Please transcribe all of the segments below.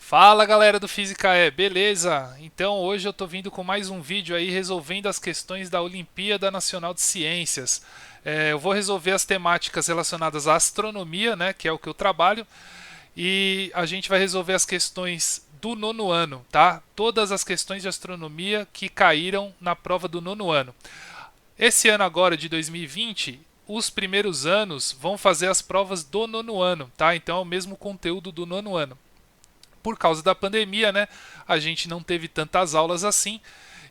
Fala galera do Física beleza? Então hoje eu tô vindo com mais um vídeo aí resolvendo as questões da Olimpíada Nacional de Ciências. Eu vou resolver as temáticas relacionadas à astronomia, né, que é o que eu trabalho, e a gente vai resolver as questões do nono ano, tá? Todas as questões de astronomia que caíram na prova do nono ano. Esse ano agora de 2020, os primeiros anos vão fazer as provas do nono ano, tá? Então é o mesmo conteúdo do nono ano. Por causa da pandemia, né, a gente não teve tantas aulas assim.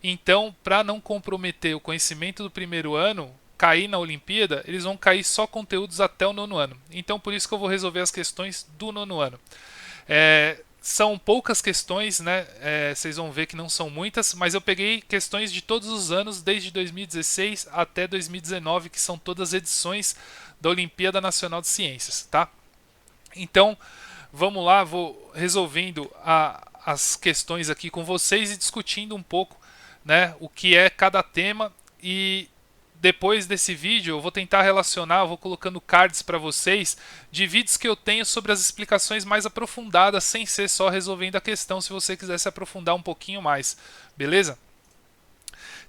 Então, para não comprometer o conhecimento do primeiro ano, cair na Olimpíada, eles vão cair só conteúdos até o nono ano. Então, por isso que eu vou resolver as questões do nono ano. São poucas questões, né? Vocês vão ver que não são muitas, mas eu peguei questões de todos os anos, desde 2016 até 2019, que são todas edições da Olimpíada Nacional de Ciências, tá? Então, vamos lá, vou resolvendo as questões aqui com vocês e discutindo um pouco, né, o que é cada tema. E depois desse vídeo eu vou tentar relacionar, eu vou colocando cards para vocês de vídeos que eu tenho sobre as explicações mais aprofundadas, sem ser só resolvendo a questão, se você quiser se aprofundar um pouquinho mais, beleza?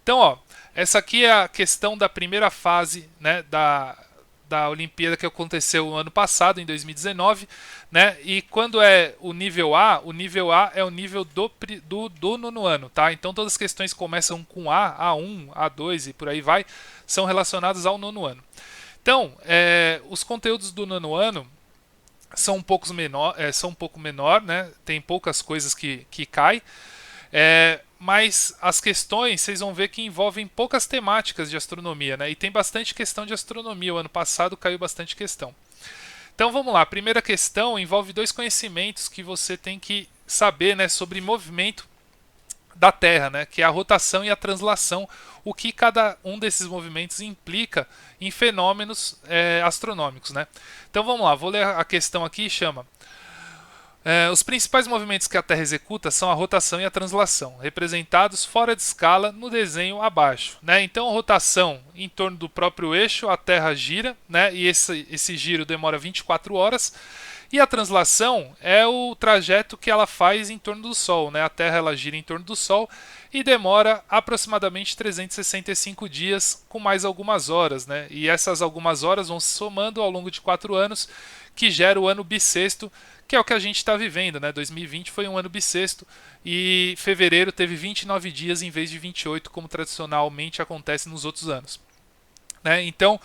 Então, ó, essa aqui é a questão da primeira fase, né, da Olimpíada que aconteceu no ano passado, em 2019, né? E quando é o nível A é o nível do nono ano, tá? Então todas as questões que começam com A1, A2 e por aí vai, são relacionadas ao nono ano. Então, os conteúdos do nono ano são um pouco menor, né? Tem poucas coisas que caem. Mas as questões, vocês vão ver que envolvem poucas temáticas de astronomia, né? E tem bastante questão de astronomia. O ano passado caiu bastante questão. Então vamos lá. A primeira questão envolve dois conhecimentos que você tem que saber, né, sobre movimento da Terra, né, que é a rotação e a translação, o que cada um desses movimentos implica em fenômenos astronômicos, né? Então vamos lá, vou ler a questão aqui e chama os principais movimentos que a Terra executa são a rotação e a translação, representados fora de escala no desenho abaixo. Né? Então, a rotação em torno do próprio eixo, a Terra gira, né? E esse giro demora 24 horas. E a translação é o trajeto que ela faz em torno do Sol. Né? A Terra ela gira em torno do Sol e demora aproximadamente 365 dias, com mais algumas horas. Né? E essas algumas horas vão se somando ao longo de 4 anos, que gera o ano bissexto, que é o que a gente está vivendo, né? 2020 foi um ano bissexto e fevereiro teve 29 dias em vez de 28, como tradicionalmente acontece nos outros anos. Né? Então,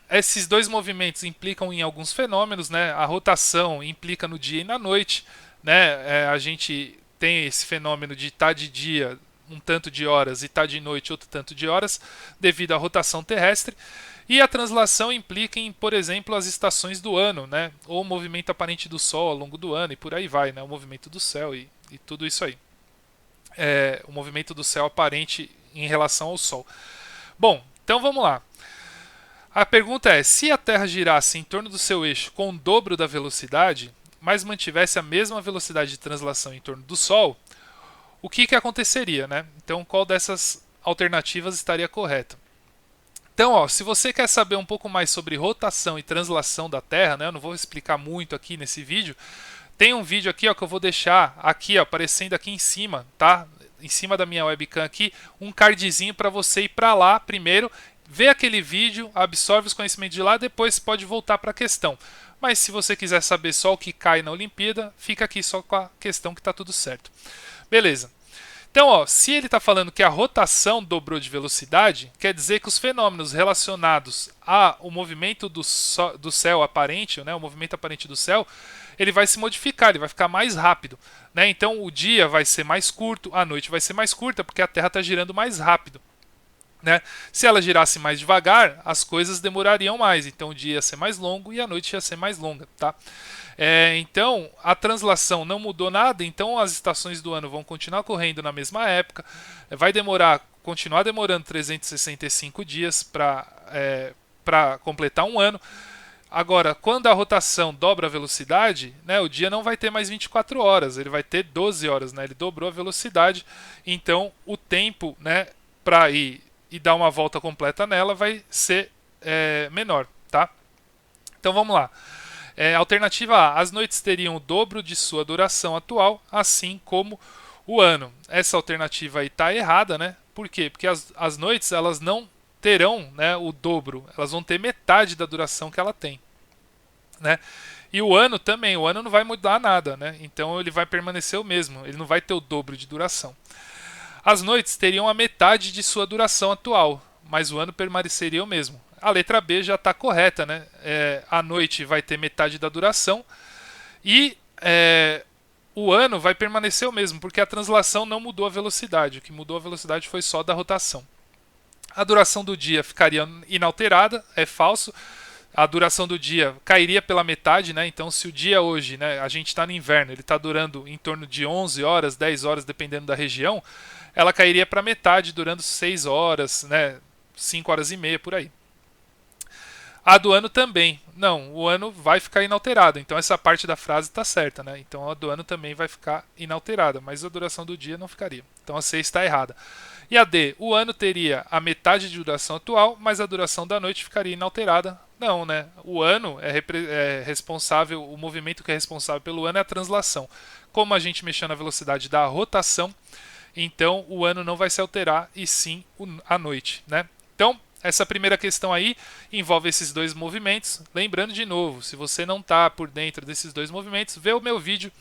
esses dois movimentos implicam em alguns fenômenos, né? A rotação implica no dia e na noite, né? A gente tem esse fenômeno de estar de dia um tanto de horas e estar de noite outro tanto de horas, devido à rotação terrestre. E a translação implica em, por exemplo, as estações do ano, né? Ou o movimento aparente do Sol ao longo do ano e por aí vai, né? O movimento do céu e tudo isso aí. O movimento do céu aparente em relação ao Sol. Bom, então vamos lá. A pergunta é: se a Terra girasse em torno do seu eixo com o dobro da velocidade, mas mantivesse a mesma velocidade de translação em torno do Sol, o que aconteceria, né? Então, qual dessas alternativas estaria correta? Então, ó, se você quer saber um pouco mais sobre rotação e translação da Terra, né, eu não vou explicar muito aqui nesse vídeo. Tem um vídeo aqui, ó, que eu vou deixar aqui, ó, aparecendo aqui em cima, tá? Em cima da minha webcam aqui, um cardzinho para você ir para lá primeiro, ver aquele vídeo, absorve os conhecimentos de lá, depois pode voltar para a questão. Mas se você quiser saber só o que cai na Olimpíada, fica aqui só com a questão que está tudo certo. Beleza. Então, ó, se ele está falando que a rotação dobrou de velocidade, quer dizer que os fenômenos relacionados ao movimento do céu aparente, né, o movimento aparente do céu, ele vai se modificar, ele vai ficar mais rápido. Né? Então, o dia vai ser mais curto, a noite vai ser mais curta, porque a Terra está girando mais rápido. Né? Se ela girasse mais devagar, as coisas demorariam mais. Então o dia ia ser mais longo e a noite ia ser mais longa. Tá? Então a translação não mudou nada. Então as estações do ano vão continuar correndo na mesma época. Vai continuar demorando 365 dias para completar um ano. Agora, quando a rotação dobra a velocidade, né, o dia não vai ter mais 24 horas, ele vai ter 12 horas. Né? Ele dobrou a velocidade. Então o tempo, né, para ir e dar uma volta completa nela vai ser menor, tá? Então vamos lá. Alternativa A, as noites teriam o dobro de sua duração atual, assim como o ano. Essa alternativa aí está errada, né? Por quê? Porque as noites elas não terão, né, o dobro, elas vão ter metade da duração que ela tem, né? E o ano também, o ano não vai mudar nada, né? Então ele vai permanecer o mesmo, ele não vai ter o dobro de duração. As noites teriam a metade de sua duração atual, mas o ano permaneceria o mesmo. A letra B já está correta, né? A noite vai ter metade da duração e o ano vai permanecer o mesmo, porque a translação não mudou a velocidade. O que mudou a velocidade foi só da rotação. A duração do dia ficaria inalterada, é falso. A duração do dia cairia pela metade, né? Então, se o dia hoje, né, a gente está no inverno, ele está durando em torno de 11 horas, 10 horas, dependendo da região, ela cairia para metade, durando 6 horas, né, 5 horas e meia, por aí. A do ano também. Não, o ano vai ficar inalterado. Então essa parte da frase está certa, né? Então a do ano também vai ficar inalterada, mas a duração do dia não ficaria. Então a C está errada. E a D, o ano teria a metade de duração atual, mas a duração da noite ficaria inalterada. Não, né? O ano é responsável, o movimento que é responsável pelo ano é a translação. Como a gente mexeu na velocidade da rotação, então o ano não vai se alterar e sim a noite, né? Então, essa primeira questão aí envolve esses dois movimentos. Lembrando de novo, se você não está por dentro desses dois movimentos, vê o meu vídeo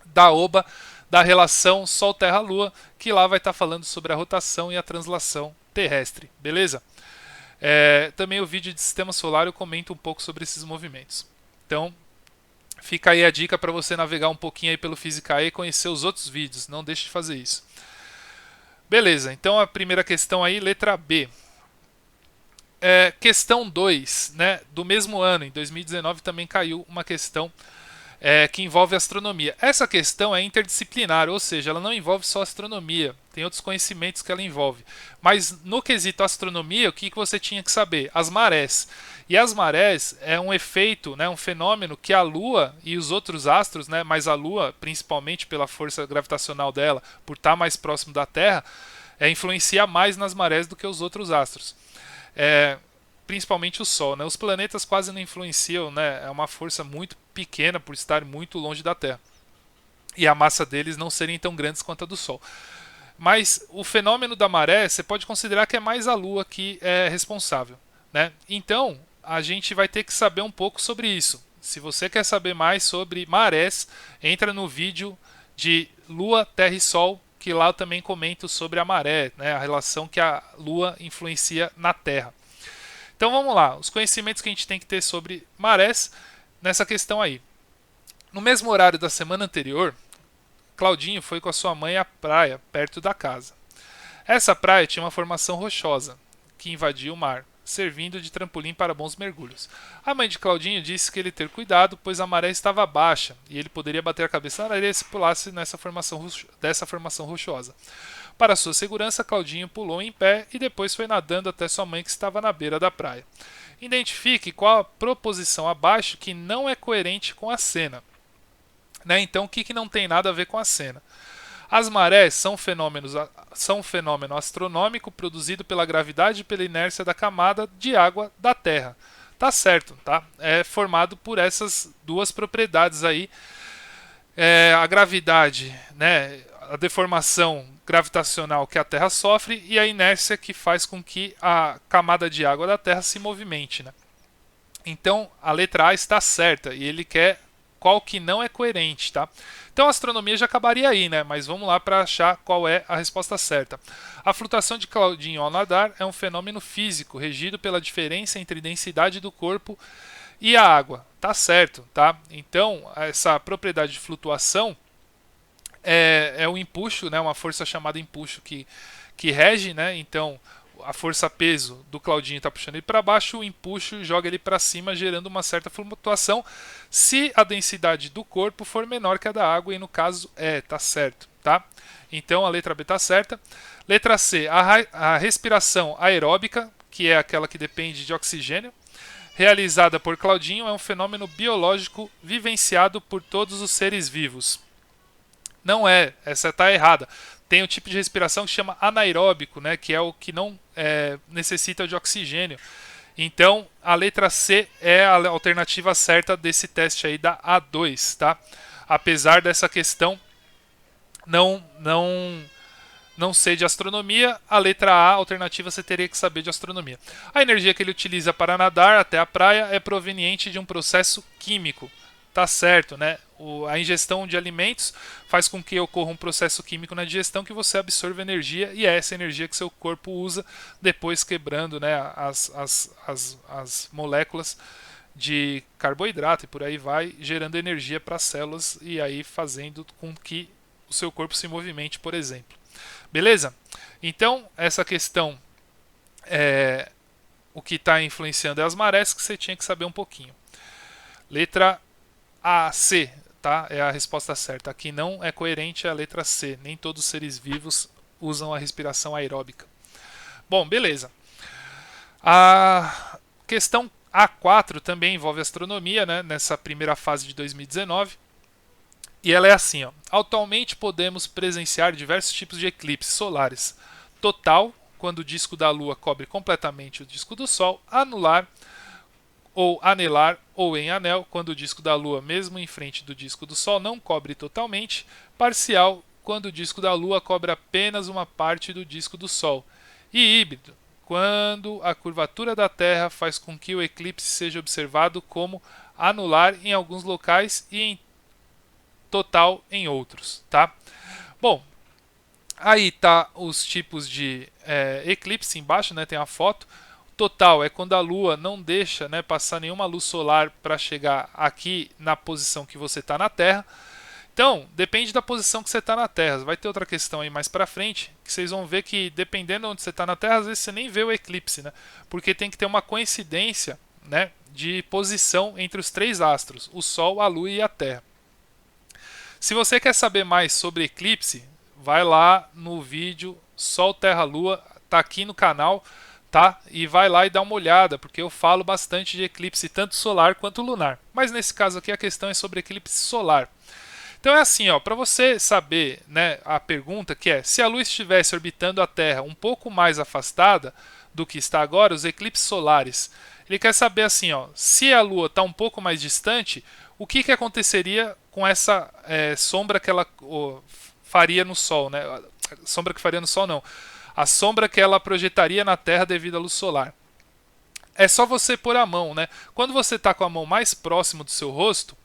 da OBA, da relação Sol-Terra-Lua, que lá vai estar falando sobre a rotação e a translação terrestre, beleza? Também o vídeo de Sistema Solar eu comento um pouco sobre esses movimentos. Então, fica aí a dica para você navegar um pouquinho aí pelo Physicae e conhecer os outros vídeos, não deixe de fazer isso. Beleza, então a primeira questão aí, letra B. Questão 2, né, do mesmo ano, em 2019 também caiu uma questão que envolve astronomia. Essa questão é interdisciplinar, ou seja, ela não envolve só astronomia, tem outros conhecimentos que ela envolve. Mas no quesito astronomia, o que você tinha que saber? As marés. E as marés é um efeito, né, um fenômeno que a Lua e os outros astros, né, mas a Lua, principalmente pela força gravitacional dela, por estar mais próximo da Terra, influencia mais nas marés do que os outros astros. Principalmente o Sol, né? Os planetas quase não influenciam, né? É uma força muito pequena por estar muito longe da Terra e a massa deles não serem tão grandes quanto a do Sol. Mas o fenômeno da maré você pode considerar que é mais a Lua que é responsável, né? Então a gente vai ter que saber um pouco sobre isso. Se você quer saber mais sobre marés, entra no vídeo de Lua, Terra e Sol, que lá eu também comento sobre a maré, né? A relação que a Lua influencia na Terra. Então vamos lá, os conhecimentos que a gente tem que ter sobre marés nessa questão aí. No mesmo horário da semana anterior, Claudinho foi com a sua mãe à praia, perto da casa. Essa praia tinha uma formação rochosa, que invadia o mar, servindo de trampolim para bons mergulhos. A mãe de Claudinho disse que ele ter cuidado, pois a maré estava baixa e ele poderia bater a cabeça na areia se pulasse dessa formação rochosa. Para sua segurança, Claudinho pulou em pé e depois foi nadando até sua mãe que estava na beira da praia. Identifique qual a proposição abaixo que não é coerente com a cena. Né? Então, o que não tem nada a ver com a cena? As marés são um fenômeno astronômico produzido pela gravidade e pela inércia da camada de água da Terra. Tá certo, tá? É formado por essas duas propriedades aí. A gravidade, né? A deformação gravitacional que a Terra sofre e a inércia que faz com que a camada de água da Terra se movimente, né? Então, a letra A está certa e ele quer qual que não é coerente, tá? Então a astronomia já acabaria aí, né? Mas vamos lá para achar qual é a resposta certa. A flutuação de Claudinho ao nadar é um fenômeno físico regido pela diferença entre densidade do corpo e a água. Tá certo, tá? Então essa propriedade de flutuação é o empuxo, né? Uma força chamada empuxo que rege, né? Então a força-peso do Claudinho está puxando ele para baixo, o empuxo joga ele para cima, gerando uma certa flutuação, se a densidade do corpo for menor que a da água, e no caso tá certo, tá? Então a letra B está certa. Letra C, a respiração aeróbica, que é aquela que depende de oxigênio, realizada por Claudinho, é um fenômeno biológico vivenciado por todos os seres vivos. Não é, essa está errada. Tem um tipo de respiração que se chama anaeróbico, né, que é o que não necessita de oxigênio. Então, a letra C é a alternativa certa desse teste aí da A2, tá? Apesar dessa questão não ser de astronomia, a letra A, alternativa, você teria que saber de astronomia. A energia que ele utiliza para nadar até a praia é proveniente de um processo químico. Tá certo, né? A ingestão de alimentos faz com que ocorra um processo químico na digestão que você absorve energia e é essa energia que seu corpo usa depois quebrando, né, as moléculas de carboidrato e por aí vai, gerando energia para as células e aí fazendo com que o seu corpo se movimente, por exemplo. Beleza? Então, essa questão, o que está influenciando é as marés, que você tinha que saber um pouquinho. Letra A, C, tá? É a resposta certa. Aqui não é coerente a letra C. Nem todos os seres vivos usam a respiração aeróbica. Bom, beleza. A questão A4 também envolve astronomia, né? Nessa primeira fase de 2019. E ela é assim, ó. Atualmente podemos presenciar diversos tipos de eclipses solares. Total, quando o disco da Lua cobre completamente o disco do Sol. Anular, ou anelar, ou em anel, quando o disco da Lua, mesmo em frente do disco do Sol, não cobre totalmente. Parcial, quando o disco da Lua cobre apenas uma parte do disco do Sol. E híbrido, quando a curvatura da Terra faz com que o eclipse seja observado como anular em alguns locais e em total em outros, tá? Bom, aí tá os tipos de eclipse embaixo, né? Tem a foto. Total é quando a Lua não deixa, né, passar nenhuma luz solar para chegar aqui na posição que você está na Terra. Então, depende da posição que você está na Terra. Vai ter outra questão aí mais para frente, que vocês vão ver que dependendo de onde você está na Terra, às vezes você nem vê o eclipse, né? Porque tem que ter uma coincidência, né, de posição entre os três astros, o Sol, a Lua e a Terra. Se você quer saber mais sobre eclipse, vai lá no vídeo Sol, Terra, Lua, tá aqui no canal, tá? E vai lá e dá uma olhada, porque eu falo bastante de eclipse tanto solar quanto lunar. Mas nesse caso aqui a questão é sobre eclipse solar. Então é assim, ó, para você saber, né, a pergunta que é: se a Lua estivesse orbitando a Terra um pouco mais afastada do que está agora, os eclipses solares, ele quer saber assim, ó, se a Lua está um pouco mais distante, o que aconteceria com essa sombra que ela faria no Sol, né? Sombra que faria no Sol não. A sombra que ela projetaria na Terra devido à luz solar. É só você pôr a mão, né? Quando você está com a mão mais próximo do seu rosto,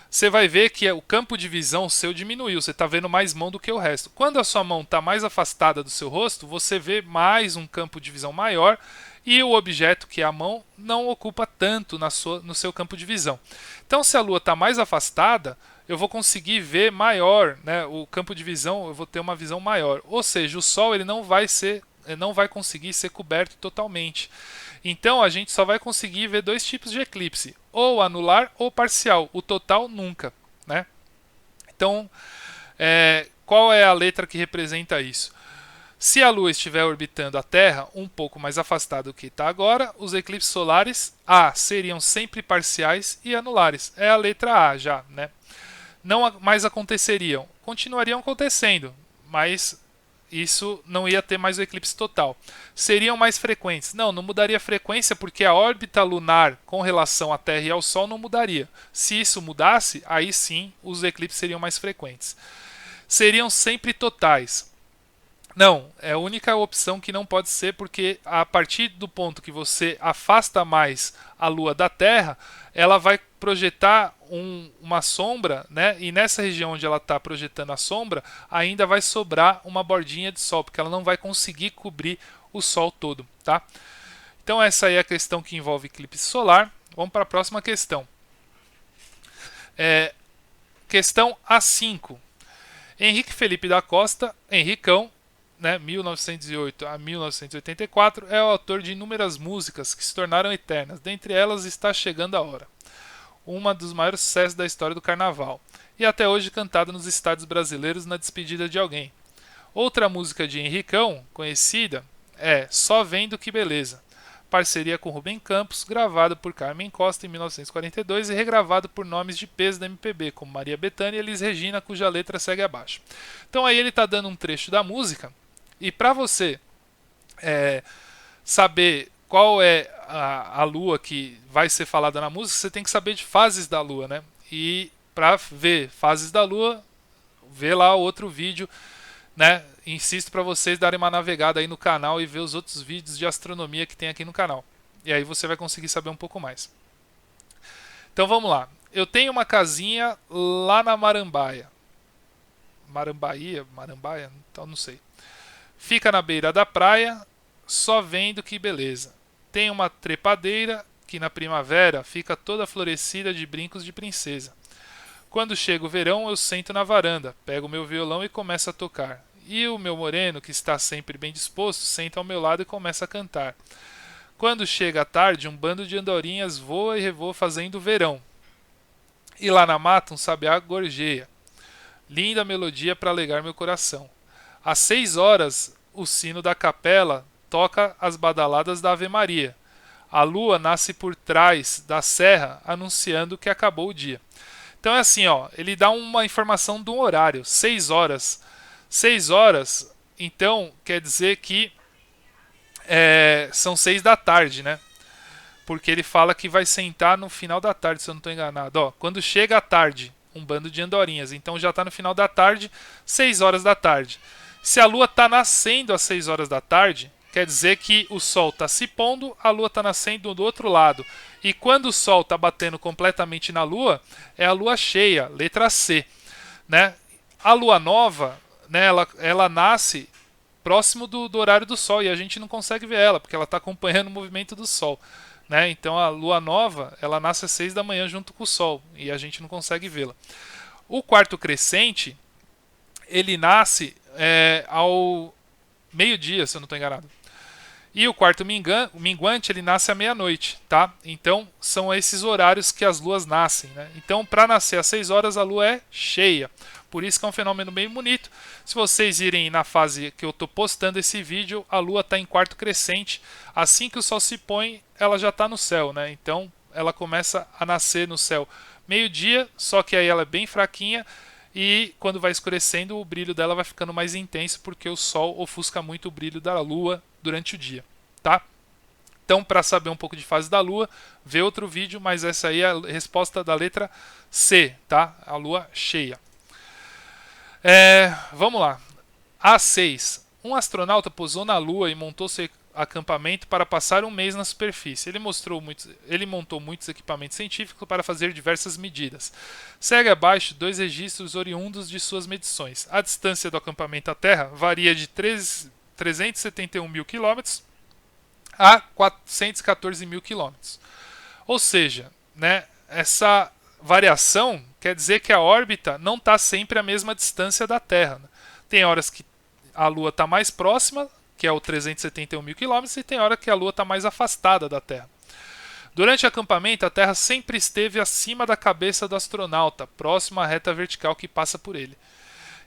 você vai ver que o campo de visão seu diminuiu, você está vendo mais mão do que o resto. Quando a sua mão está mais afastada do seu rosto, você vê mais um campo de visão maior e o objeto, que é a mão, não ocupa tanto no seu campo de visão. Então, se a Lua está mais afastada, eu vou conseguir ver maior, né? O campo de visão, eu vou ter uma visão maior. Ou seja, o Sol ele não vai conseguir ser coberto totalmente. Então a gente só vai conseguir ver dois tipos de eclipse, ou anular ou parcial, o total nunca, né? Então, qual é a letra que representa isso? Se a Lua estiver orbitando a Terra um pouco mais afastada do que está agora, os eclipses solares A seriam sempre parciais e anulares. É a letra A já, né? Não mais aconteceriam, continuariam acontecendo, mas isso não ia ter mais o eclipse total. Seriam mais frequentes? Não mudaria a frequência porque a órbita lunar com relação à Terra e ao Sol não mudaria. Se isso mudasse, aí sim os eclipses seriam mais frequentes. Seriam sempre totais? Não, é a única opção que não pode ser, porque a partir do ponto que você afasta mais a Lua da Terra, ela vai projetar uma sombra, né? E nessa região onde ela está projetando a sombra, ainda vai sobrar uma bordinha de Sol, porque ela não vai conseguir cobrir o Sol todo, tá? Então essa aí é a questão que envolve eclipse solar. Vamos para a próxima questão. Questão A5. Henrique Felipe da Costa, Henricão, né, 1908 a 1984, é o autor de inúmeras músicas que se tornaram eternas. Dentre elas está Chegando a Hora, uma dos maiores sucessos da história do carnaval, e até hoje cantada nos estádios brasileiros na despedida de alguém. Outra música de Henricão, conhecida, é Só Vendo Que Beleza, parceria com Rubem Campos, gravado por Carmen Costa em 1942 e regravado por nomes de peso da MPB, como Maria Bethânia e Elis Regina, cuja letra segue abaixo. Então aí ele está dando um trecho da música, e para você saber qual é a lua que vai ser falada na música, você tem que saber de fases da lua, né? E para ver fases da lua, vê lá outro vídeo, né? Insisto para vocês darem uma navegada aí no canal e ver os outros vídeos de astronomia que tem aqui no canal. E aí você vai conseguir saber um pouco mais. Então vamos lá. Eu tenho uma casinha lá na Marambaia. Marambaia? Então não sei. Fica na beira da praia, só vendo que beleza. Tem uma trepadeira que na primavera fica toda florescida de brincos de princesa. Quando chega o verão, eu sento na varanda, pego meu violão e começo a tocar. E o meu moreno, que está sempre bem disposto, senta ao meu lado e começa a cantar. Quando chega a tarde, um bando de andorinhas voa e revoa fazendo verão. E lá na mata, um sabiá gorjeia. Linda melodia para alegar meu coração. Às 6 horas, o sino da capela toca as badaladas da Ave Maria. A lua nasce por trás da serra, anunciando que acabou o dia. Então é assim, ó, ele dá uma informação do horário, 6 horas. 6 horas, então quer dizer que são 6 da tarde, né? Porque ele fala que vai sentar no final da tarde, se eu não estou enganado. Ó, quando chega a tarde, um bando de andorinhas. Então já está no final da tarde, 6 horas da tarde. Se a lua está nascendo às 6 horas da tarde, quer dizer que o sol está se pondo, a lua está nascendo do outro lado. E quando o sol está batendo completamente na lua, é a lua cheia, letra C. Né? A lua nova, né, ela nasce próximo do horário do sol e a gente não consegue ver ela, porque ela está acompanhando o movimento do sol. Né? Então a lua nova ela nasce às 6 da manhã junto com o sol e a gente não consegue vê-la. O quarto crescente ele nasce ao meio-dia, se eu não estou enganado. E o quarto minguante ele nasce à meia-noite, tá? Então são esses horários que as luas nascem, né? Então para nascer às 6 horas a lua é cheia. Por isso que é um fenômeno bem bonito. Se vocês irem na fase que eu estou postando esse vídeo, a lua está em quarto crescente. Assim que o sol se põe, ela já está no céu, né? Então ela começa a nascer no céu meio-dia, só que aí ela é bem fraquinha e quando vai escurecendo o brilho dela vai ficando mais intenso porque o sol ofusca muito o brilho da lua durante o dia, tá? Então, para saber um pouco de fase da lua, vê outro vídeo, mas essa aí é a resposta da letra C, tá? A lua cheia. Vamos lá. A6. Um astronauta pousou na Lua e montou seu acampamento para passar um mês na superfície. Ele montou muitos equipamentos científicos para fazer diversas medidas. Segue abaixo 2 registros oriundos de suas medições. A distância do acampamento à Terra varia de 371 mil quilômetros a 414 mil quilômetros. Ou seja, né, essa variação quer dizer que a órbita não está sempre à mesma distância da Terra. Tem horas que a Lua está mais próxima, que é o 371 mil quilômetros, e tem hora que a Lua está mais afastada da Terra. Durante o acampamento, a Terra sempre esteve acima da cabeça do astronauta, próximo à reta vertical que passa por ele.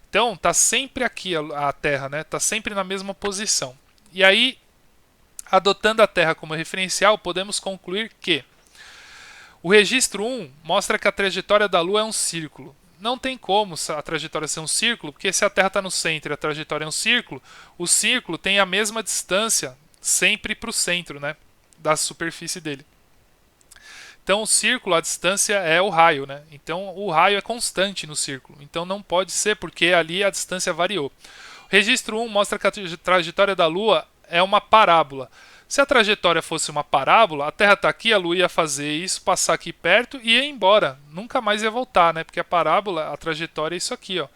Então, está sempre aqui a Terra, né? Está sempre na mesma posição. E aí, adotando a Terra como referencial, podemos concluir que o registro 1 mostra que a trajetória da Lua é um círculo. Não tem como a trajetória ser um círculo, porque se a Terra está no centro e a trajetória é um círculo, o círculo tem a mesma distância sempre para o centro, né, da superfície dele. Então o círculo, a distância é o raio, né? Então o raio é constante no círculo. Então não pode ser porque ali a distância variou. O registro 1 mostra que a trajetória da Lua é uma parábola. Se a trajetória fosse uma parábola, a Terra está aqui, a Lua ia fazer isso, passar aqui perto e ia embora. Nunca mais ia voltar, né? Porque a parábola, a trajetória é isso aqui, ó.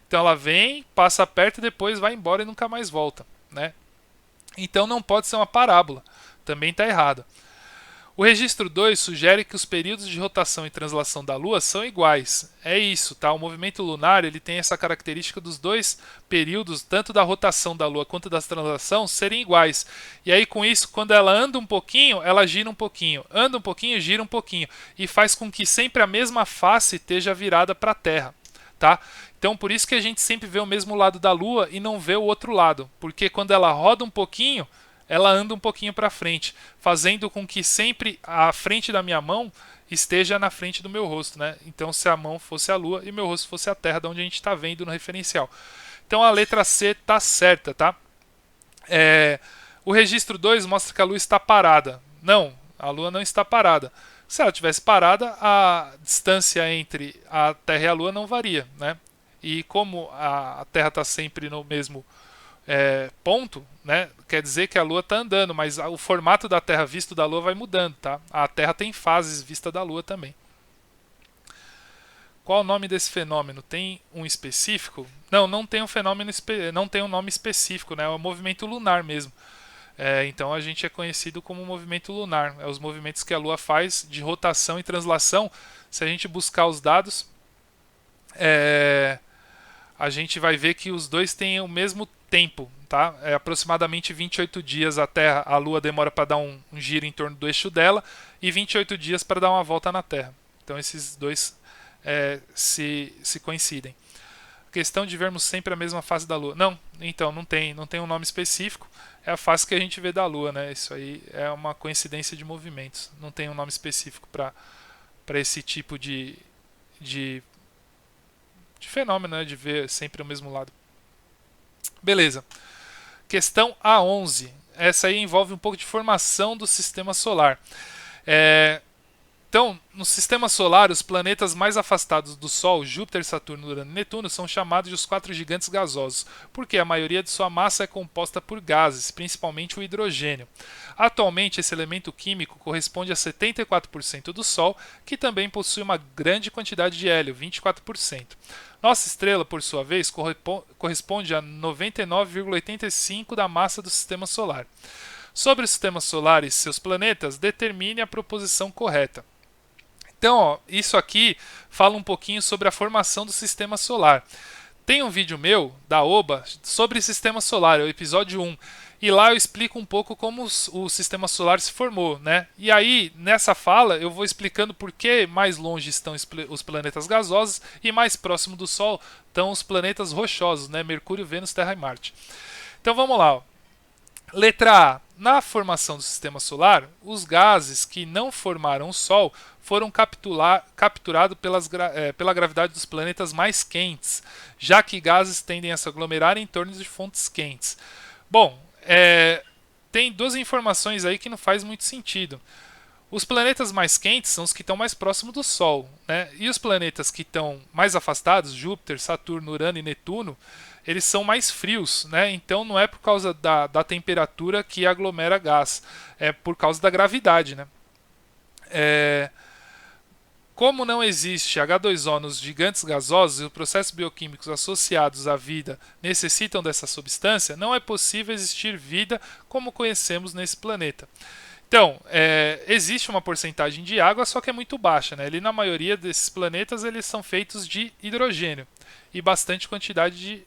Então ela vem, passa perto e depois vai embora e nunca mais volta, né? Então não pode ser uma parábola. Também está errado. O registro 2 sugere que os períodos de rotação e translação da Lua são iguais. É isso, tá? O movimento lunar ele tem essa característica dos dois períodos, tanto da rotação da Lua quanto da translação, serem iguais. E aí, com isso, quando ela anda um pouquinho, ela gira um pouquinho. Anda um pouquinho, gira um pouquinho. E faz com que sempre a mesma face esteja virada para a Terra. Tá? Então, por isso que a gente sempre vê o mesmo lado da Lua e não vê o outro lado. Porque quando ela roda um pouquinho, ela anda um pouquinho para frente, fazendo com que sempre a frente da minha mão esteja na frente do meu rosto, né? Então, se a mão fosse a Lua e meu rosto fosse a Terra, de onde a gente está vendo no referencial. Então, a letra C está certa, tá? O registro 2 mostra que a Lua está parada. Não, A Lua não está parada. Se ela estivesse parada, a distância entre a Terra e a Lua não varia, né? E como a Terra está sempre no mesmo ponto, né? Quer dizer que a Lua está andando, mas o formato da Terra visto da Lua vai mudando, tá? A Terra tem fases vista da Lua também. Qual o nome desse fenômeno? Tem um específico? Não, não tem um fenômeno, não tem um nome específico, né? É um movimento lunar mesmo. Então a gente é conhecido como movimento lunar. É os movimentos que a Lua faz de rotação e translação. Se a gente buscar os dados, a gente vai ver que os dois têm o mesmo tempo, tá? É aproximadamente 28 dias a Lua demora para dar um giro em torno do eixo dela e 28 dias para dar uma volta na Terra. Então esses dois se coincidem. A questão de vermos sempre a mesma face da Lua. Não, então não tem um nome específico. É a face que a gente vê da Lua, né? Isso aí é uma coincidência de movimentos. Não tem um nome específico para esse tipo de fenômeno, né? De ver sempre o mesmo lado. Beleza. Questão A11. Essa aí envolve um pouco de formação do sistema solar. Então, no sistema solar, os planetas mais afastados do Sol, Júpiter, Saturno, Urano e Netuno, são chamados de os quatro gigantes gasosos, porque a maioria de sua massa é composta por gases, principalmente o hidrogênio. Atualmente, esse elemento químico corresponde a 74% do Sol, que também possui uma grande quantidade de hélio, 24%. Nossa estrela, por sua vez, corresponde a 99,85% da massa do sistema solar. Sobre o sistema solar e seus planetas, determine a proposição correta. Então, isso aqui fala um pouquinho sobre a formação do sistema solar. Tem um vídeo meu, da OBA, sobre sistema solar, é o episódio 1. E lá eu explico um pouco como o sistema solar se formou, né? E aí, nessa fala, eu vou explicando por que mais longe estão os planetas gasosos e mais próximo do Sol estão os planetas rochosos, né? Mercúrio, Vênus, Terra e Marte. Então vamos lá. Ó. Letra A. Na formação do sistema solar, os gases que não formaram o Sol foram capturados pela gravidade dos planetas mais quentes, já que gases tendem a se aglomerar em torno de fontes quentes. Bom, tem duas informações aí que não faz muito sentido. Os planetas mais quentes são os que estão mais próximos do Sol, né? E os planetas que estão mais afastados, Júpiter, Saturno, Urano e Netuno, eles são mais frios, né? Então não é por causa da temperatura que aglomera gás, é por causa da gravidade, né? Como não existe H2O nos gigantes gasosos e os processos bioquímicos associados à vida necessitam dessa substância, não é possível existir vida como conhecemos nesse planeta. Então, existe uma porcentagem de água, só que é muito baixa. Né? Na maioria desses planetas, eles são feitos de hidrogênio e bastante quantidade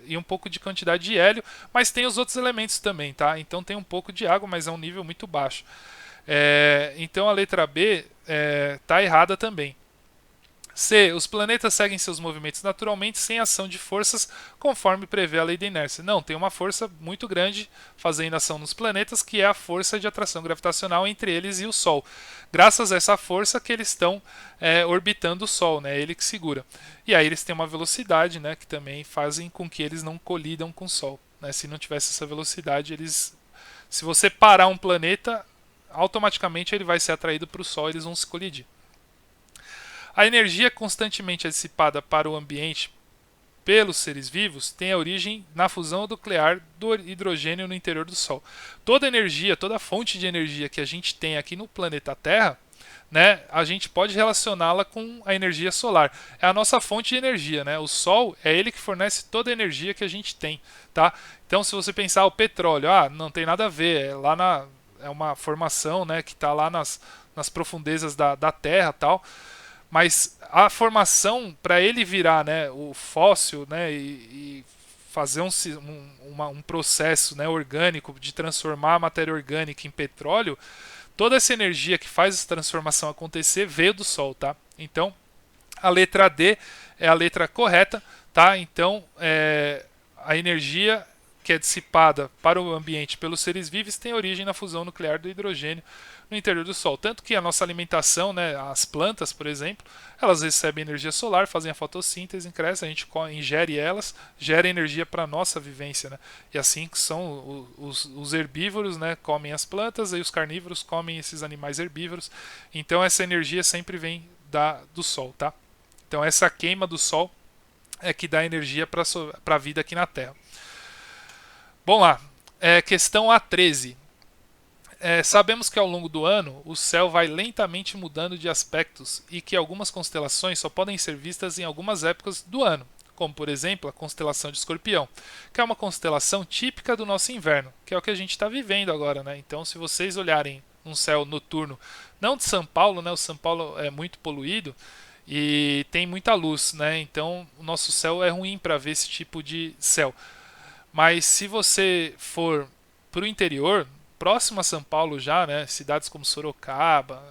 e um pouco de quantidade de hélio, mas tem os outros elementos também, tá? Então tem um pouco de água, mas é um nível muito baixo. Então a letra B está errada também. C. Os planetas seguem seus movimentos naturalmente sem ação de forças conforme prevê a lei da inércia. Não, tem uma força muito grande fazendo ação nos planetas, que é a força de atração gravitacional entre eles e o Sol. Graças a essa força que eles estão orbitando o Sol, né? Ele que segura. E aí eles têm uma velocidade, né, que também fazem com que eles não colidam com o Sol. Né? Se não tivesse essa velocidade, se você parar um planeta, automaticamente ele vai ser atraído para o Sol e eles vão se colidir. A energia constantemente dissipada para o ambiente pelos seres vivos tem a origem na fusão nuclear do hidrogênio no interior do Sol. Toda energia, toda fonte de energia que a gente tem aqui no planeta Terra, né, a gente pode relacioná-la com a energia solar. É a nossa fonte de energia, né? O Sol é ele que fornece toda a energia que a gente tem, tá? Então, se você pensar o petróleo, não tem nada a ver, é uma formação, né, que está lá nas profundezas da Terra, tal. Mas a formação, para ele virar, né, o fóssil, né, e fazer um processo, né, orgânico de transformar a matéria orgânica em petróleo, toda essa energia que faz essa transformação acontecer veio do Sol, tá? Então, a letra D é a letra correta, tá? Então, a energia que é dissipada para o ambiente pelos seres vivos tem origem na fusão nuclear do hidrogênio no interior do Sol. Tanto que a nossa alimentação, né, as plantas, por exemplo, elas recebem energia solar, fazem a fotossíntese, crescem, a gente ingere elas, gera energia para a nossa vivência. Né? E assim que são os herbívoros, né, comem as plantas, e os carnívoros comem esses animais herbívoros. Então essa energia sempre vem do Sol. Tá? Então essa queima do Sol é que dá energia para a vida aqui na Terra. Bom lá, questão A13. Sabemos que ao longo do ano o céu vai lentamente mudando de aspectos e que algumas constelações só podem ser vistas em algumas épocas do ano, como por exemplo a constelação de Escorpião, que é uma constelação típica do nosso inverno, que é o que a gente está vivendo agora. Né? Então, se vocês olharem um céu noturno, não de São Paulo, né? O São Paulo é muito poluído e tem muita luz, né? Então o nosso céu é ruim para ver esse tipo de céu. Mas se você for para o interior, próximo a São Paulo já, né, cidades como Sorocaba,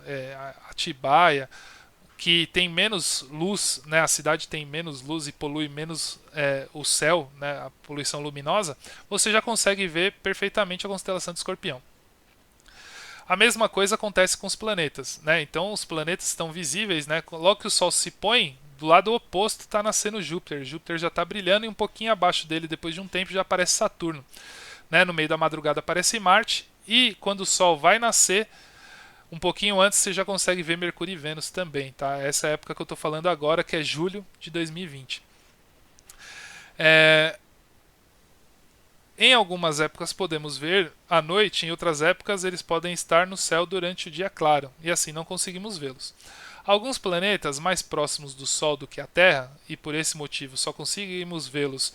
Atibaia, que tem menos luz, né, a cidade tem menos luz e polui menos o céu, né, a poluição luminosa, você já consegue ver perfeitamente a constelação de Escorpião. A mesma coisa acontece com os planetas, né? Então os planetas estão visíveis, né? Logo que o Sol se põe, do lado oposto está nascendo Júpiter. Júpiter já está brilhando e um pouquinho abaixo dele, depois de um tempo, já aparece Saturno. Né? No meio da madrugada aparece Marte e quando o Sol vai nascer, um pouquinho antes você já consegue ver Mercúrio e Vênus também. Tá? Essa é a época que eu estou falando agora, que é julho de 2020. Em algumas épocas podemos ver à noite, em outras épocas eles podem estar no céu durante o dia claro, e assim não conseguimos vê-los. Alguns planetas mais próximos do Sol do que a Terra, e por esse motivo só conseguimos vê-los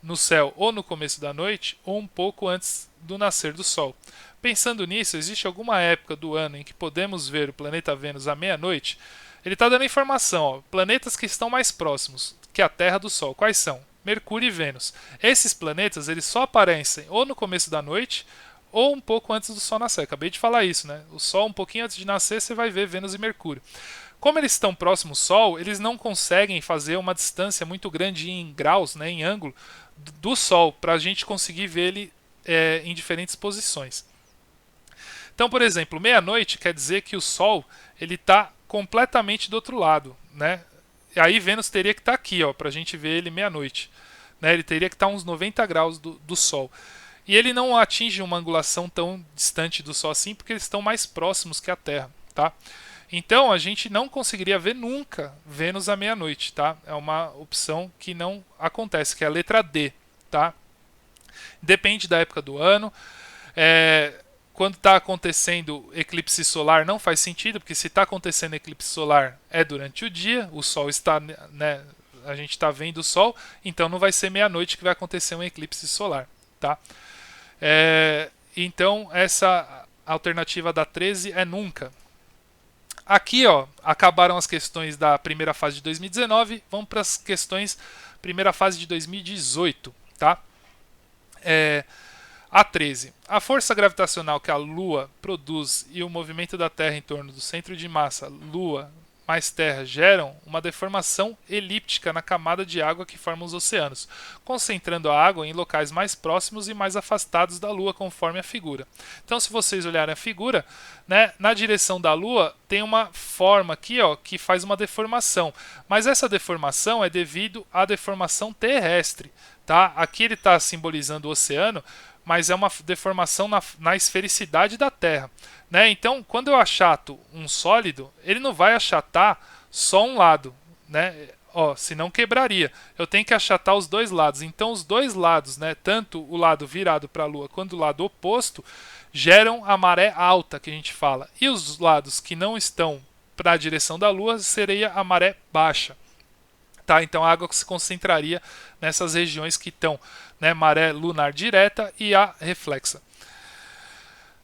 no céu ou no começo da noite, ou um pouco antes do nascer do Sol. Pensando nisso, existe alguma época do ano em que podemos ver o planeta Vênus à meia-noite? Ele está dando informação, ó, planetas que estão mais próximos que a Terra do Sol. Quais são? Mercúrio e Vênus. Esses planetas eles só aparecem ou no começo da noite ou um pouco antes do Sol nascer. Acabei de falar isso, né? O Sol um pouquinho antes de nascer você vai ver Vênus e Mercúrio. Como eles estão próximos ao Sol, eles não conseguem fazer uma distância muito grande em graus, né, em ângulo, do Sol, para a gente conseguir ver ele em diferentes posições. Então, por exemplo, meia-noite quer dizer que o Sol ele está completamente do outro lado, né? E aí Vênus teria que estar aqui, ó, para a gente ver ele meia-noite. Né? Ele teria que estar uns 90 graus do Sol. E ele não atinge uma angulação tão distante do Sol assim, porque eles estão mais próximos que a Terra. Tá? Então a gente não conseguiria ver nunca Vênus à meia-noite. Tá? É uma opção que não acontece, que é a letra D. Tá? Depende da época do ano. Quando está acontecendo eclipse solar não faz sentido, porque se está acontecendo eclipse solar é durante o dia, o Sol está, né, a gente está vendo o Sol, então não vai ser meia-noite que vai acontecer um eclipse solar. Tá? Então essa alternativa da 13 é nunca. Aqui ó, acabaram as questões da primeira fase de 2019, vamos para as questões primeira fase de 2018. Tá? A13. A força gravitacional que a Lua produz e o movimento da Terra em torno do centro de massa Lua mais Terra geram uma deformação elíptica na camada de água que forma os oceanos, concentrando a água em locais mais próximos e mais afastados da Lua, conforme a figura. Então, se vocês olharem a figura, né, na direção da Lua tem uma forma aqui ó, que faz uma deformação, mas essa deformação é devido à deformação terrestre. Tá? Aqui ele está simbolizando o oceano, mas é uma deformação na esfericidade da Terra. Né? Então, quando eu achato um sólido, ele não vai achatar só um lado, né? Senão quebraria. Eu tenho que achatar os dois lados. Então, os dois lados, né, tanto o lado virado para a Lua quanto o lado oposto, geram a maré alta, que a gente fala. E os lados que não estão para a direção da Lua, seria a maré baixa. Tá? Então a água se concentraria nessas regiões que estão, né, maré lunar direta e a reflexa.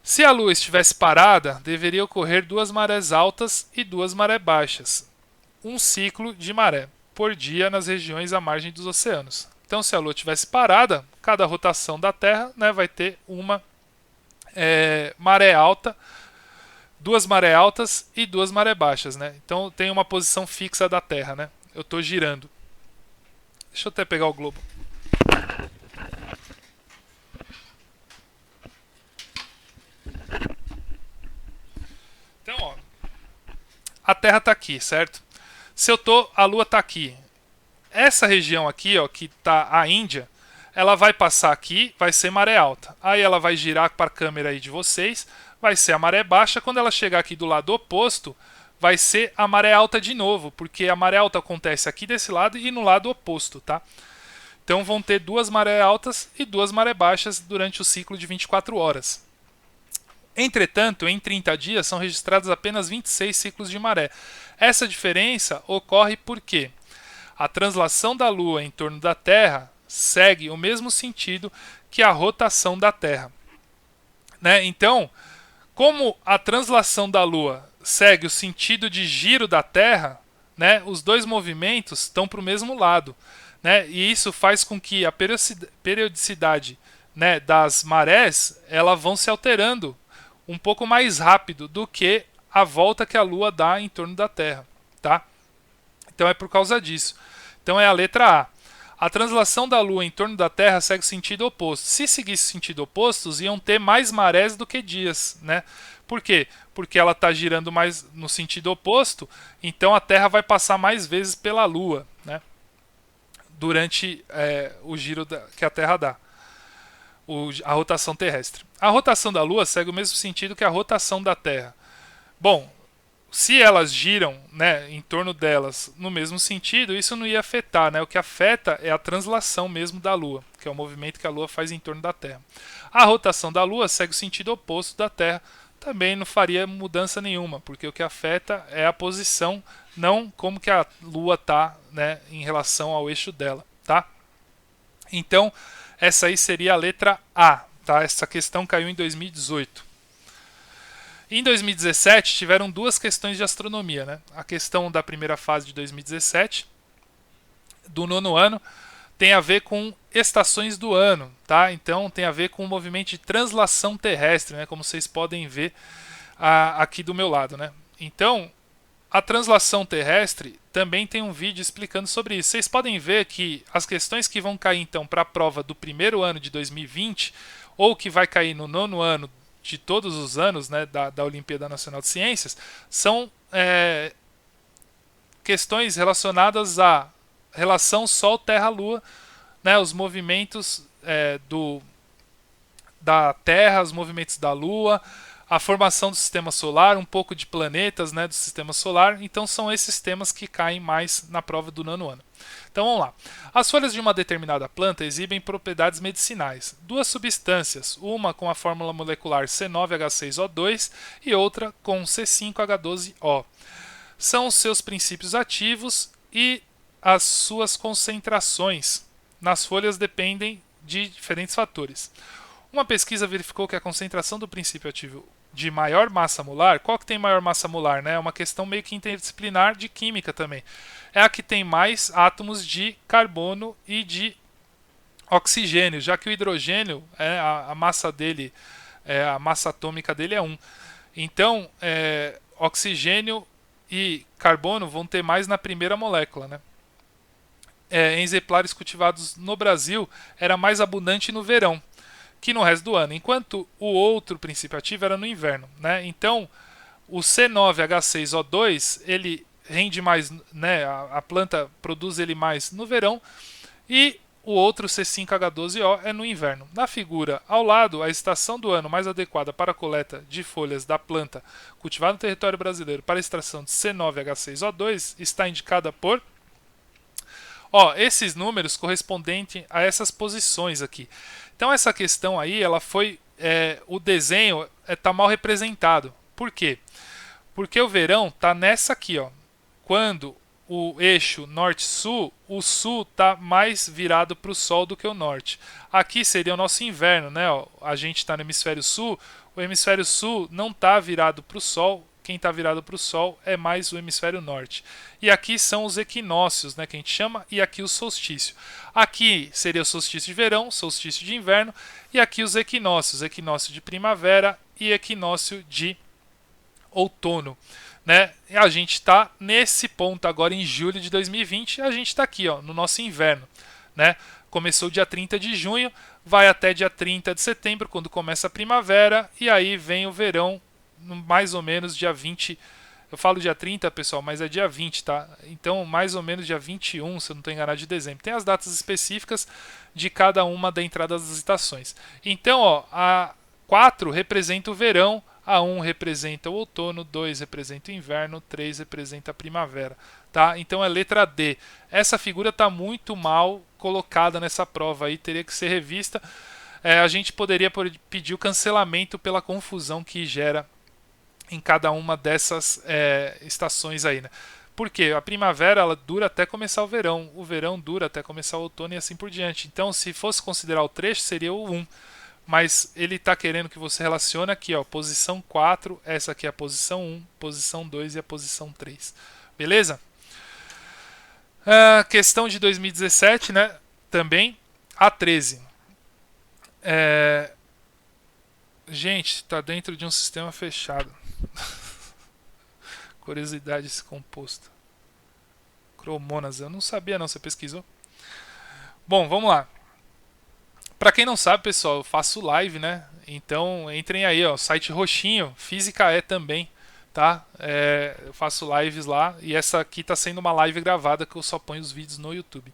Se a Lua estivesse parada, deveria ocorrer 2 marés altas e 2 marés baixas. Um ciclo de maré por dia nas regiões à margem dos oceanos. Então, se a Lua estivesse parada, cada rotação da Terra, né, vai ter uma maré alta, 2 maré altas e 2 maré baixas. Né? Então tem uma posição fixa da Terra. Né? Eu estou girando. Deixa eu até pegar o globo. Terra está aqui, certo? A Lua está aqui. Essa região aqui, ó, que está a Índia, ela vai passar aqui, vai ser maré alta. Aí ela vai girar para a câmera aí de vocês, vai ser a maré baixa. Quando ela chegar aqui do lado oposto, vai ser a maré alta de novo, porque a maré alta acontece aqui desse lado e no lado oposto, tá? Então vão ter duas maré altas e duas maré baixas durante o ciclo de 24 horas. Entretanto, em 30 dias são registrados apenas 26 ciclos de maré. Essa diferença ocorre porque a translação da Lua em torno da Terra segue o mesmo sentido que a rotação da Terra. Né? Então, como a translação da Lua segue o sentido de giro da Terra, né, os dois movimentos estão para o mesmo lado. Né? E isso faz com que a periodicidade, né, das marés elas vão se alterando um pouco mais rápido do que a volta que a Lua dá em torno da Terra. Tá? Então é por causa disso. Então é a letra A. A translação da Lua em torno da Terra segue o sentido oposto. Se seguisse o sentido oposto, iam ter mais marés do que dias. Né? Por quê? Porque ela está girando mais no sentido oposto, então a Terra vai passar mais vezes pela Lua, né? Durante o giro que a Terra dá. A rotação terrestre. A rotação da Lua segue o mesmo sentido que a rotação da Terra. Bom, se elas giram, né, em torno delas no mesmo sentido, isso não ia afetar. Né? O que afeta é a translação mesmo da Lua, que é o movimento que a Lua faz em torno da Terra. A rotação da Lua segue o sentido oposto da Terra. Também não faria mudança nenhuma, porque o que afeta é a posição, não como que a Lua está, né, em relação ao eixo dela. Tá? Então, essa aí seria a letra A. Tá? Essa questão caiu em 2018. Em 2017, tiveram duas questões de astronomia. Né? A questão da primeira fase de 2017, do 9º ano, tem a ver com estações do ano. Tá? Então, tem a ver com o movimento de translação terrestre, né? Como vocês podem ver aqui do meu lado. Né? Então, a translação terrestre também tem um vídeo explicando sobre isso. Vocês podem ver que as questões que vão cair então para a prova do primeiro ano de 2020, ou que vai cair no 9º ano de todos os anos, né, da Olimpíada Nacional de Ciências, são questões relacionadas à relação Sol-Terra-Lua, né, os movimentos da Terra, os movimentos da Lua, a formação do sistema solar, um pouco de planetas, né, do sistema solar. Então são esses temas que caem mais na prova do 9º ano. Então vamos lá. As folhas de uma determinada planta exibem propriedades medicinais. Duas substâncias, uma com a fórmula molecular C9H6O2 e outra com C5H12O. São os seus princípios ativos e as suas concentrações nas folhas dependem de diferentes fatores. Uma pesquisa verificou que a concentração do princípio ativo de maior massa molar, qual que tem maior massa molar? Né? É uma questão meio que interdisciplinar de química também. É a que tem mais átomos de carbono e de oxigênio, já que o hidrogênio, a massa dele, a massa atômica dele é 1. Então, oxigênio e carbono vão ter mais na primeira molécula. Né? Em exemplares cultivados no Brasil, era mais abundante no verão que no resto do ano, enquanto o outro princípio ativo era no inverno. Né? Então, o C9H6O2, ele rende mais, né? A planta produz ele mais no verão, e o outro C5H12O é no inverno. Na figura ao lado, a estação do ano mais adequada para a coleta de folhas da planta cultivada no território brasileiro para a extração de C9H6O2 está indicada por... esses números correspondentes a essas posições aqui. Então essa questão aí, ela foi, o desenho está mal representado. Por quê? Porque o verão está nessa aqui, ó. Quando o eixo norte-sul, o sul está mais virado para o sol do que o norte. Aqui seria o nosso inverno, né? Ó, a gente está no hemisfério sul, o hemisfério sul não está virado para o sol. Quem está virado para o Sol é mais o hemisfério norte. E aqui são os equinócios, né, que a gente chama, e aqui o solstício. Aqui seria o solstício de verão, solstício de inverno, e aqui os equinócios, equinócio de primavera e equinócio de outono. Né? E a gente está nesse ponto agora em julho de 2020, e a gente está aqui, ó, no nosso inverno. Né? Começou dia 30 de junho, vai até dia 30 de setembro, quando começa a primavera, e aí vem o verão, mais ou menos dia 20 Eu falo dia 30, pessoal, mas é dia 20, tá? Então, mais ou menos dia 21, se eu não estou enganado, de dezembro. Tem as datas específicas de cada uma da entrada das estações. Então, ó, a 4 representa o verão, a 1 representa o outono, 2 representa o inverno, 3 representa a primavera. Tá? Então é letra D. Essa figura está muito mal colocada nessa prova aí, teria que ser revista. A gente poderia pedir o cancelamento pela confusão que gera em cada uma dessas estações aí, né? Porque a primavera ela dura até começar o verão dura até começar o outono e assim por diante. Então, se fosse considerar o trecho, seria o 1. Mas ele está querendo que você relacione aqui, ó, posição 4, essa aqui é a posição 1, posição 2 e a posição 3. Beleza? Questão de 2017, né? Também, A13. Gente, está dentro de um sistema fechado. Curiosidade esse composto. Cromonas, eu não sabia não, você pesquisou? Bom, vamos lá. Para quem não sabe, pessoal, eu faço live, né? Então entrem aí, ó, site roxinho, Física é também, tá? Eu faço lives lá e essa aqui está sendo uma live gravada que eu só ponho os vídeos no YouTube.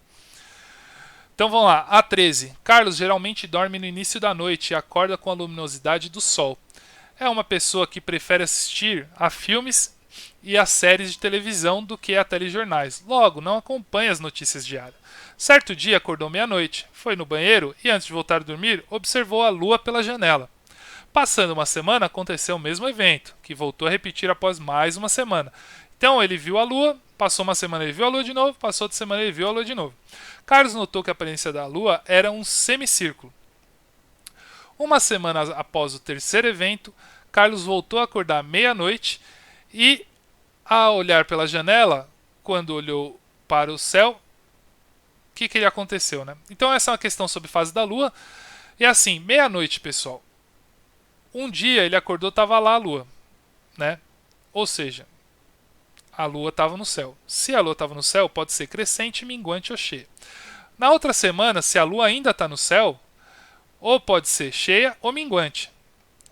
Então vamos lá, A13. Carlos geralmente dorme no início da noite e acorda com a luminosidade do sol. É uma pessoa que prefere assistir a filmes e a séries de televisão do que a telejornais. Logo, não acompanha as notícias diárias. Certo dia acordou meia-noite, foi no banheiro e antes de voltar a dormir, observou a lua pela janela. Passando uma semana, aconteceu o mesmo evento, que voltou a repetir após mais uma semana. Então ele viu a lua, passou uma semana ele viu a lua de novo, passou outra semana ele viu a lua de novo. Carlos notou que a aparência da lua era um semicírculo. Uma semana após o terceiro evento, Carlos voltou a acordar meia-noite e, a olhar pela janela, quando olhou para o céu, o que aconteceu, né? Então essa é uma questão sobre fase da lua. E assim, meia-noite, pessoal. Um dia ele acordou, estava lá a lua, né? Ou seja, a lua estava no céu. Se a lua estava no céu, pode ser crescente, minguante ou cheia. Na outra semana, se a lua ainda está no céu, ou pode ser cheia ou minguante.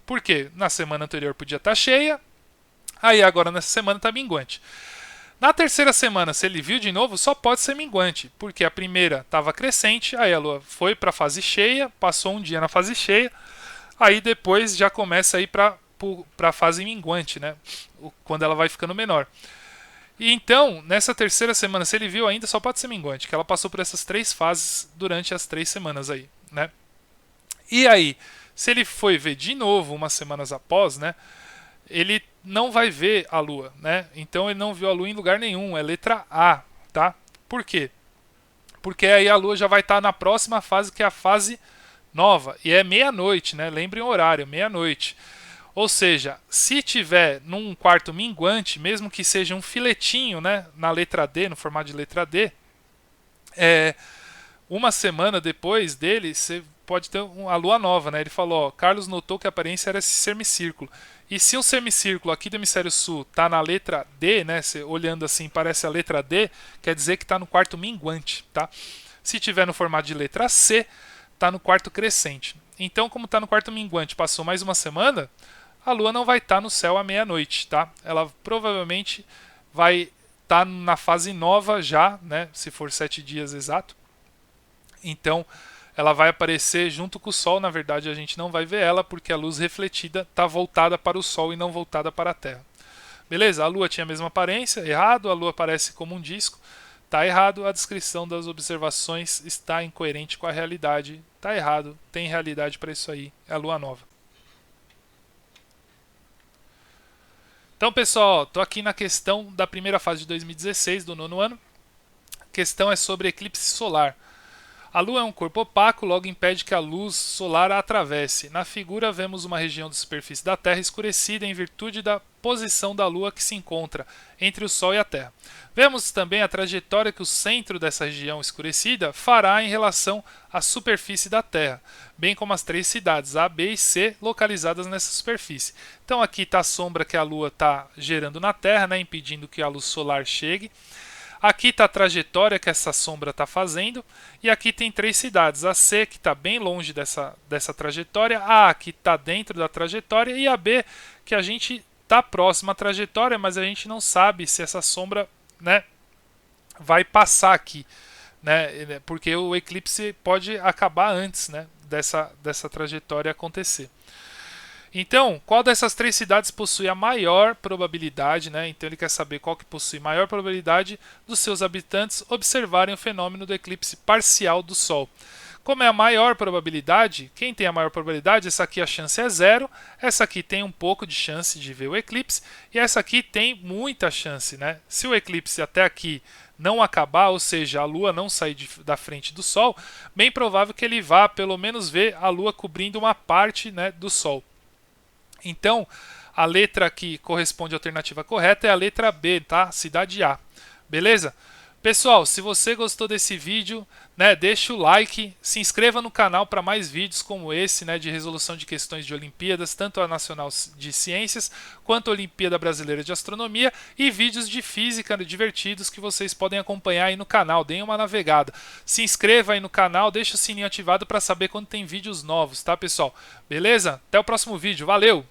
Por quê? Na semana anterior podia estar cheia, aí agora nessa semana está minguante. Na terceira semana, se ele viu de novo, só pode ser minguante, porque a primeira estava crescente, aí a lua foi para a fase cheia, passou um dia na fase cheia, aí depois já começa a ir para a fase minguante, né? Quando ela vai ficando menor. E então, nessa terceira semana, se ele viu ainda, só pode ser minguante, que ela passou por essas 3 fases durante as 3 semanas aí, né? E aí, se ele foi ver de novo umas semanas após, né? Ele não vai ver a lua, né? Então ele não viu a lua em lugar nenhum, é letra A, tá? Por quê? Porque aí a lua já vai estar na próxima fase, que é a fase nova, e é meia-noite, né? Lembrem o horário, meia-noite. Ou seja, se tiver num quarto minguante, mesmo que seja um filetinho, né, na letra D, no formato de letra D, uma semana depois dele, você pode ter a lua nova, né? Ele falou, ó, Carlos notou que a aparência era esse semicírculo. E se um semicírculo aqui do hemisfério sul está na letra D, né? Você, olhando assim, parece a letra D, quer dizer que está no quarto minguante, tá? Se tiver no formato de letra C, está no quarto crescente. Então, como está no quarto minguante, passou mais uma semana, a lua não vai estar no céu à meia-noite, tá? Ela provavelmente vai estar na fase nova já, né? Se for 7 dias exato. Então, ela vai aparecer junto com o Sol. Na verdade, a gente não vai ver ela porque a luz refletida está voltada para o Sol e não voltada para a Terra. Beleza? A Lua tinha a mesma aparência, errado. A Lua aparece como um disco, está errado. A descrição das observações está incoerente com a realidade, está errado. Tem realidade para isso aí, é a Lua nova. Então, pessoal, estou aqui na questão da primeira fase de 2016 do 9º ano. A questão é sobre eclipse solar. A Lua é um corpo opaco, logo impede que a luz solar a atravesse. Na figura vemos uma região da superfície da Terra escurecida em virtude da posição da Lua que se encontra entre o Sol e a Terra. Vemos também a trajetória que o centro dessa região escurecida fará em relação à superfície da Terra, bem como as 3 cidades A, B e C localizadas nessa superfície. Então aqui está a sombra que a Lua está gerando na Terra, né, impedindo que a luz solar chegue. Aqui está a trajetória que essa sombra está fazendo. E aqui tem 3 cidades. A C, que está bem longe dessa trajetória. A, que está dentro da trajetória. E a B, que a gente está próxima à trajetória, mas a gente não sabe se essa sombra, né, vai passar aqui, né, porque o eclipse pode acabar antes, né, dessa trajetória acontecer. Então, qual dessas três cidades possui a maior probabilidade, né? Então ele quer saber qual que possui maior probabilidade dos seus habitantes observarem o fenômeno do eclipse parcial do Sol. Como é a maior probabilidade, quem tem a maior probabilidade, essa aqui a chance é zero, essa aqui tem um pouco de chance de ver o eclipse, e essa aqui tem muita chance, né? Se o eclipse até aqui não acabar, ou seja, a Lua não sair da frente do Sol, bem provável que ele vá pelo menos ver a Lua cobrindo uma parte, né, do Sol. Então, a letra que corresponde à alternativa correta é a letra B, tá? Cidade A. Beleza? Pessoal, se você gostou desse vídeo, né, deixa o like, se inscreva no canal para mais vídeos como esse, né, de resolução de questões de Olimpíadas, tanto a Nacional de Ciências quanto a Olimpíada Brasileira de Astronomia, e vídeos de física divertidos que vocês podem acompanhar aí no canal. Deem uma navegada. Se inscreva aí no canal, deixa o sininho ativado para saber quando tem vídeos novos, tá, pessoal? Beleza? Até o próximo vídeo. Valeu!